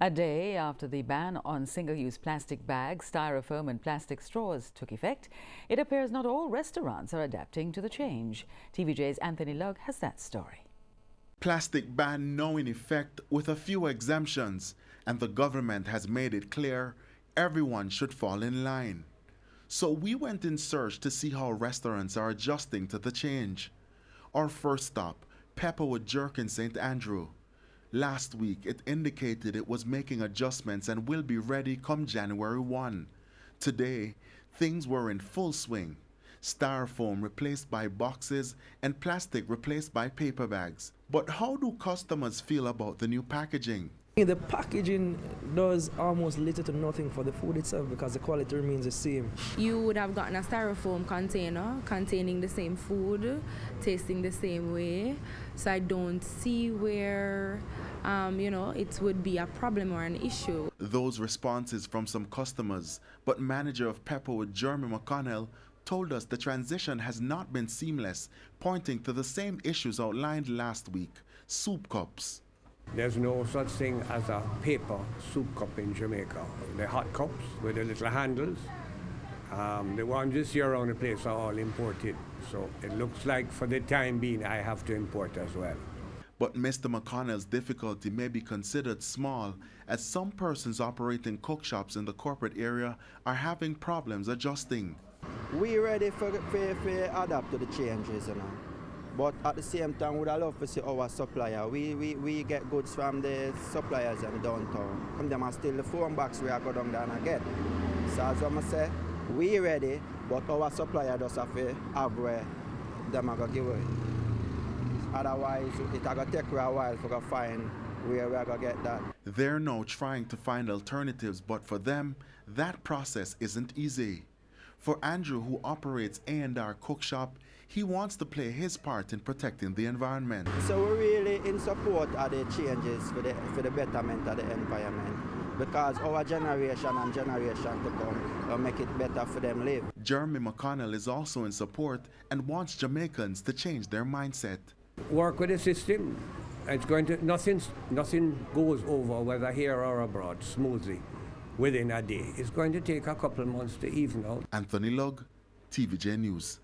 A day after the ban on single-use plastic bags, styrofoam and plastic straws took effect, it appears not all restaurants are adapting to the change. TVJ's Anthony Lugg has that story. Plastic ban now in effect with a few exemptions, and the government has made it clear everyone should fall in line. So we went in search to see how restaurants are adjusting to the change. Our first stop, Pepperwood Jerk in St. Andrew. Last week, it indicated it was making adjustments and will be ready come January 1. Today, things were in full swing. Styrofoam replaced by boxes and plastic replaced by paper bags. But how do customers feel about the new packaging? The packaging does almost little to nothing for the food itself because the quality remains the same. You would have gotten a styrofoam container containing the same food, tasting the same way. So I don't see where, it would be a problem or an issue. Those responses from some customers, but manager of Pepperwood, Jeremy McConnell, told us the transition has not been seamless, pointing to the same issues outlined last week: soup cups. There's no such thing as a paper soup cup in Jamaica. The hot cups with the little handles, the ones you see around the place are all imported. So it looks like for the time being I have to import as well. But Mr. McConnell's difficulty may be considered small, as some persons operating cook shops in the corporate area are having problems adjusting. We're ready for adapt to the changes, But at the same time, we'd love to see our supplier. We get goods from the suppliers in downtown. And them are still the phone box we are going down there and get. So as I say, we're ready, but our supplier does have to have where them are going to give it. Otherwise, it's going to take a while to find where we're going to get that. They're now trying to find alternatives, but for them, that process isn't easy. For Andrew, who operates A&R Cook Shop, he wants to play his part in protecting the environment. So we're really in support of the changes for the betterment of the environment, because our generation and generation to come will make it better for them live. Jeremy McConnell is also in support and wants Jamaicans to change their mindset. Work with the system. It's going to nothing goes over, whether here or abroad, smoothly within a day. It's going to take a couple of months to even out. Anthony Lugg, TVJ News.